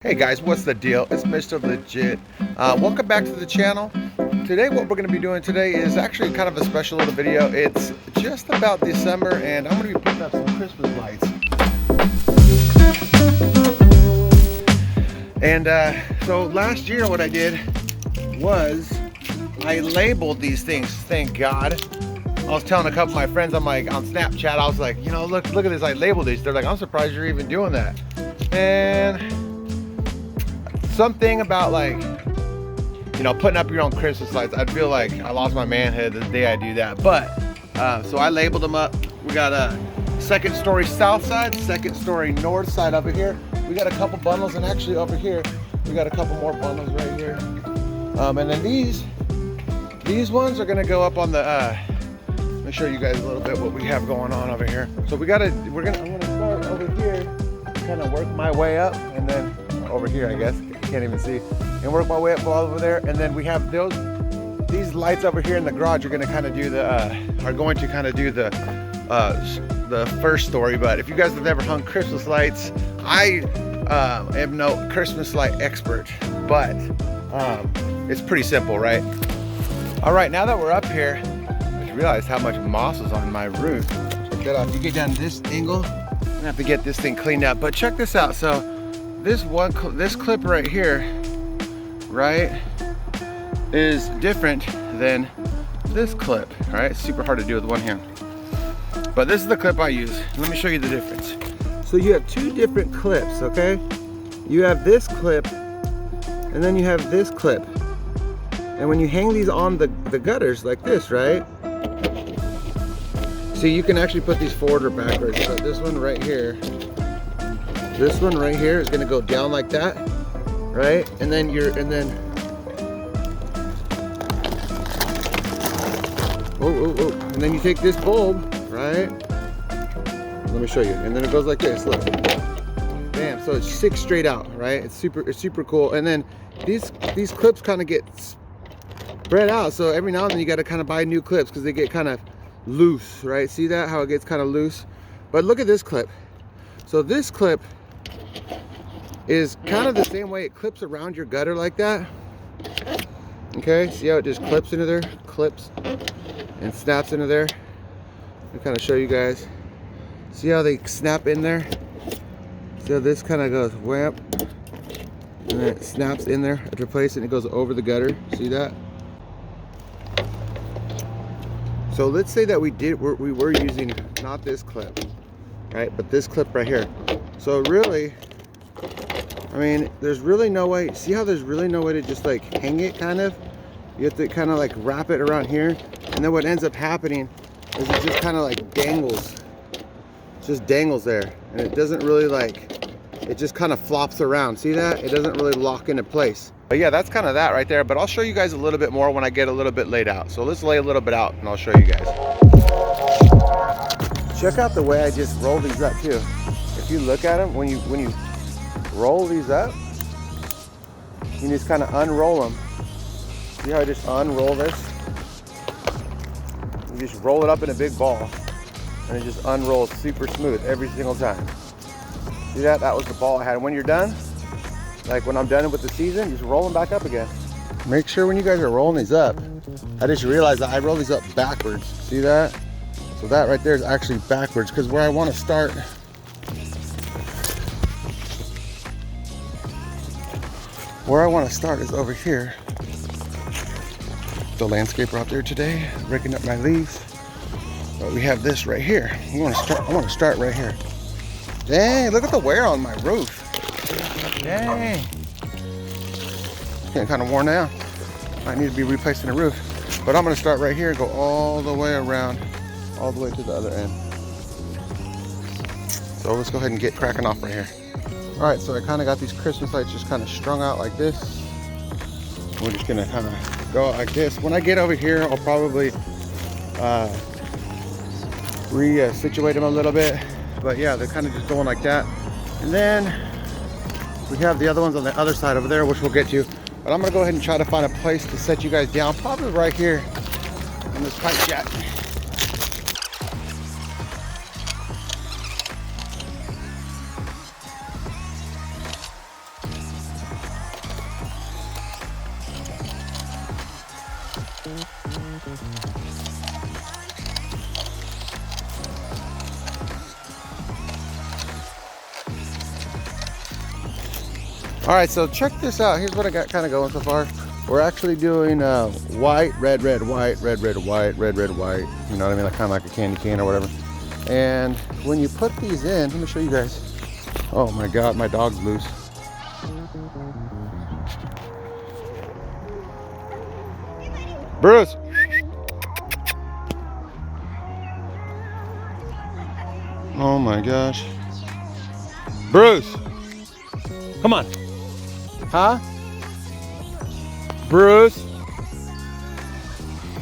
Hey guys, what's the deal? It's Mr. Legit. Welcome back to the channel. Today what we're going to be doing today is actually kind of a special little video. It's just about December and I'm going to be putting up some Christmas lights. And so last year what I did was I labeled these things, thank God. I was telling a couple of my friends, I'm like on Snapchat, I was like, you know, look at this, I labeled these. They're like, I'm surprised you're even doing that. And something about, like, you know, putting up your own Christmas lights, I feel like I lost my manhood the day I do that. But so I labeled them up. We got a second story south side, second story north side over here. We got a couple bundles, and actually over here we got a couple more bundles right here. And then these ones are gonna go up on the let me show you guys a little bit what we have going on over here. So I'm gonna start over here, kind of work my way up, and then over here, I guess, can't even see, and work my way up all over there. And then we have these lights over here in the garage are going to kind of do the first story. But if you guys have never hung Christmas lights, I am no Christmas light expert, but it's pretty simple, right? All right, now that we're up here, I just realized how much moss is on my roof. Check that out. You get down this angle, I'm gonna have to get this thing cleaned up. But check this out. So this clip right here, right, is different than this clip, right? It's super hard to do with one hand. But this is the clip I use. Let me show you the difference. So you have two different clips, okay? You have this clip, and then you have this clip. And when you hang these on the gutters like this, right? See, you can actually put these forward or backwards. So this one right here is gonna go down like that, right? And then and then you take this bulb, right? Let me show you. And then it goes like this, look. Bam, so it's 6 straight out, right? It's super cool. And then these clips kind of get spread out, so every now and then you gotta kind of buy new clips because they get kind of loose, right? See that, how it gets kind of loose? But look at this clip. So this clip is kind of the same way it clips around your gutter like that. Okay, see how it just clips into there, clips and snaps into there. Let me kind of show you guys. See how they snap in there? So this kind of goes wham, and then it snaps in there at your place, and it goes over the gutter. See that? So let's say that we were using not this clip, right, but this clip right here. So really, I mean, there's really no way, see how there's really no way to just like hang it, kind of? You have to kind of like wrap it around here, and then what ends up happening is it just kind of like dangles. It just dangles there, and it doesn't really like, it just kind of flops around. See that? It doesn't really lock into place. But yeah, that's kind of that right there, but I'll show you guys a little bit more when I get a little bit laid out. So let's lay a little bit out and I'll show you guys. Check out the way I just roll these up too. If you look at them, when you roll these up, you just kind of unroll them. See how I just unroll this? You just roll it up in a big ball, and it just unrolls super smooth every single time. See that? That was the ball I had. And when you're done, like when I'm done with the season, just roll them back up again. Make sure when you guys are rolling these up, I just realized that I roll these up backwards. See that? So that right there is actually backwards, because where I want to start, is over here. The landscaper out there today, breaking up my leaves. But we have this right here. I want to start right here. Dang, look at the wear on my roof. Dang. It's getting kind of worn out. I need to be replacing the roof. But I'm going to start right here and go all the way around, all the way to the other end. So let's go ahead and get cracking off right here. All right, so I kind of got these Christmas lights just kind of strung out like this. We're just going to kind of go out like this. When I get over here, I'll probably re-situate them a little bit. But yeah, they're kind of just going like that. And then we have the other ones on the other side over there, which we'll get to. But I'm gonna go ahead and try to find a place to set you guys down, probably right here on this pipe jack. All right, so check this out. Here's what I got kind of going so far. We're actually doing white, red, red, white, red, red, white, red, red, white. You know what I mean? Like kind of like a candy cane or whatever. And when you put these in, let me show you guys. Oh my God, my dog's loose. Bruce. Oh my gosh. Bruce. Come on. Huh? Bruce.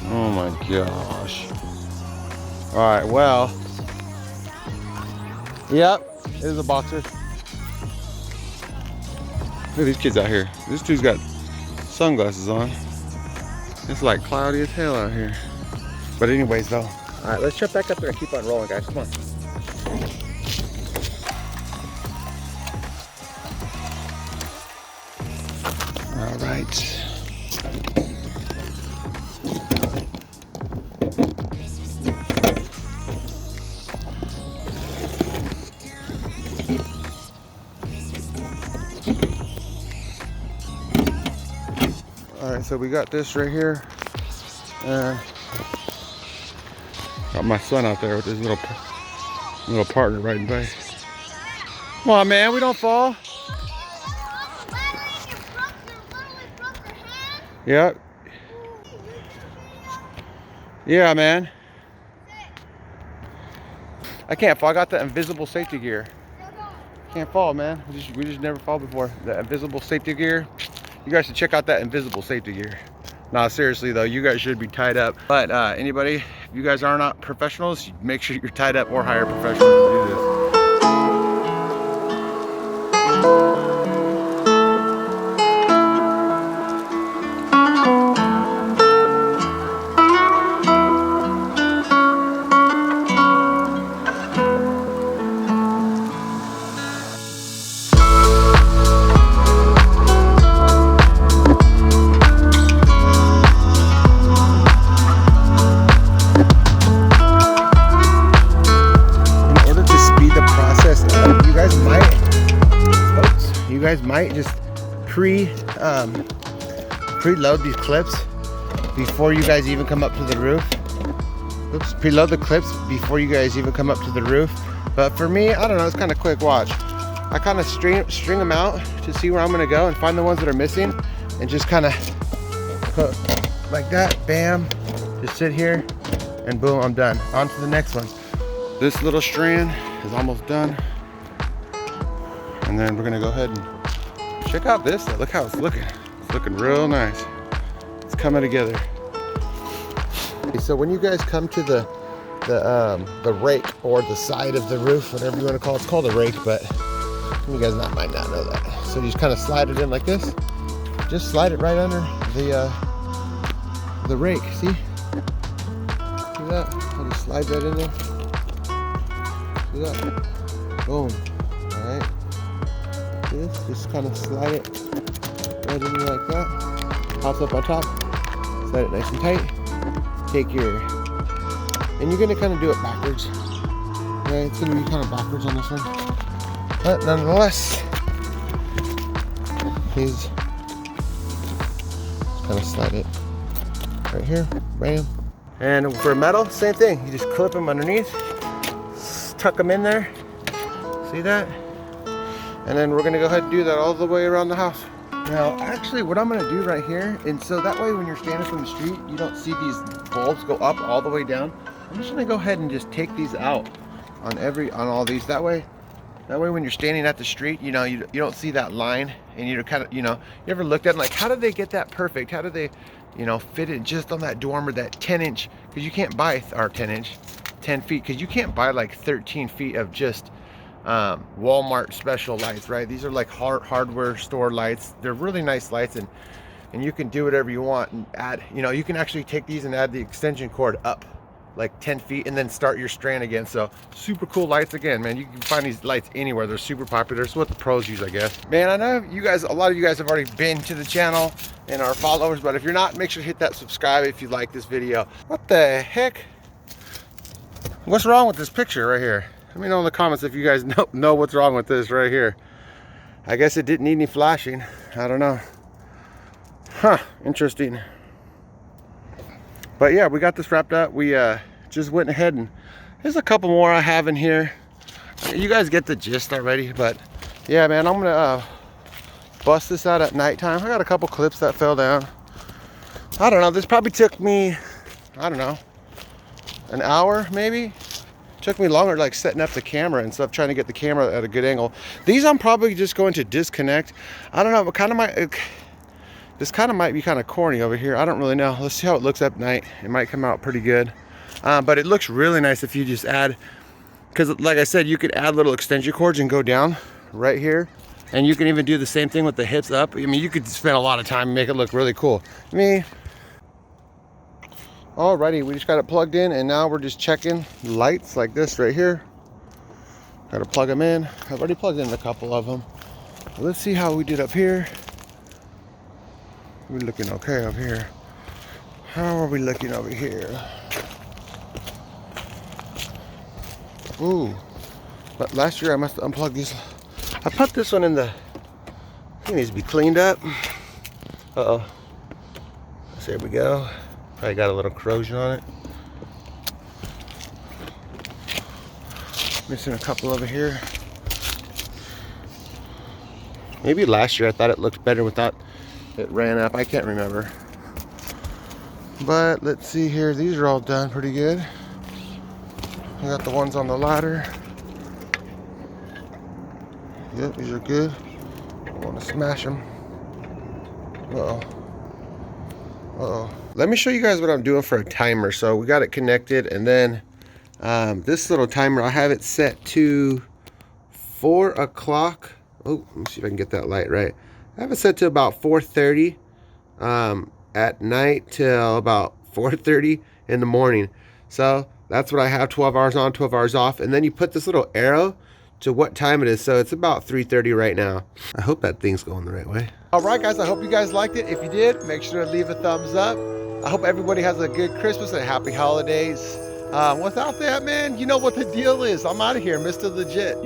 Oh my gosh. All right, well. Yep, it is a boxer. Look at these kids out here. This dude's got sunglasses on. It's like cloudy as hell out here. But anyways though. All right, let's jump back up there and keep on rolling, guys. Come on. All right. All right, so we got this right here. Got my son out there with his little partner riding by. Come on, man, we don't fall. Yep. Yeah, man. I can't fall. I got the invisible safety gear. Can't fall, man. We just never fall before. The invisible safety gear. You guys should check out that invisible safety gear. Nah, seriously though, you guys should be tied up. But anybody, if you guys are not professionals, make sure you're tied up or hire a professional to do this. You guys might just preload these clips before you guys even come up to the roof. Oops, preload the clips before you guys even come up to the roof. But for me, I don't know, it's kind of quick watch. I kind of string them out to see where I'm gonna go and find the ones that are missing and just kind of put like that, bam, just sit here and boom, I'm done. On to the next one. This little strand is almost done. And then we're gonna go ahead and check out this. Look how it's looking. It's looking real nice. It's coming together. Okay, so when you guys come to the rake or the side of the roof, whatever you want to call it, it's called a rake, but you guys might not know that. So you just kind of slide it in like this. Just slide it right under the rake. See? See that? I'll just slide that in there. See that? Boom. All right. This, just kind of slide it right in there like that. Pops up on top. Slide it nice and tight. Take your, and you're gonna kind of do it backwards. Okay, it's gonna be kind of backwards on this one, but nonetheless, please just kind of slide it right here, bam. And for metal, same thing. You just clip them underneath, tuck them in there. See that? And then we're gonna go ahead and do that all the way around the house. Now, actually what I'm gonna do right here, and so that way when you're standing from the street, you don't see these bulbs go up all the way down. I'm just gonna go ahead and just take these out on all these. That way when you're standing at the street, you know, you don't see that line, and you're kind of, you know, you ever looked at it like, how did they get that perfect? How did they, you know, fit it just on that dormer, that 10-inch, because you can't buy, or 10 feet, because you can't buy like 13 feet of just Walmart special lights, right? These are like hardware store lights. They're really nice lights, and you can do whatever you want and add, you know, you can actually take these and add the extension cord up like 10 feet and then start your strand again. So super cool lights. Again, man, you can find these lights anywhere. They're super popular. It's what the pros use, I guess. Man, I know you guys, a lot of you guys have already been to the channel and are followers, but if you're not, make sure to hit that subscribe if you like this video. What the heck? What's wrong with this picture right here? Let me know in the comments if you guys know what's wrong with this right here. I guess it didn't need any flashing. I don't know. Huh, interesting. But yeah, we got this wrapped up. We just went ahead and there's a couple more I have in here. You guys get the gist already, but yeah, man, I'm gonna bust this out at nighttime. I got a couple clips that fell down. I don't know, this probably took me, I don't know, an hour maybe. Took me longer, like setting up the camera and stuff, trying to get the camera at a good angle. These I'm probably just going to disconnect. I don't know, but this kind of might be kind of corny over here. I don't really know. Let's see how it looks at night. It might come out pretty good. But it looks really nice if you just add, because like I said, you could add little extension cords and go down right here. And you can even do the same thing with the hips up. I mean, you could spend a lot of time and make it look really cool. Alrighty, we just got it plugged in, and now we're just checking lights like this right here. Got to plug them in. I've already plugged in a couple of them. Let's see how we did up here. We're looking okay up here. How are we looking over here? Ooh, but last year I must have unplugged these. I put this one in the, it needs to be cleaned up. Uh-oh. So there we go. Probably got a little corrosion on it. Missing a couple over here. Maybe last year I thought it looked better without it ran up. I can't remember. But let's see here. These are all done pretty good. I got the ones on the ladder. Yep, these are good. I want to smash them. Uh-oh. Uh-oh. Let me show you guys what I'm doing for a timer. So we got it connected, and then this little timer, I have it set to 4 o'clock. Oh, let me see if I can get that light right. I have it set to about 4:30 at night till about 4:30 in the morning. So that's what I have, 12 hours on, 12 hours off. And then you put this little arrow to what time it is. So it's about 3:30 right now. I hope that thing's going the right way. All right, guys, I hope you guys liked it. If you did, make sure to leave a thumbs up. I hope everybody has a good Christmas and happy holidays. Without that, man, you know what the deal is. I'm out of here, Mr. Legit.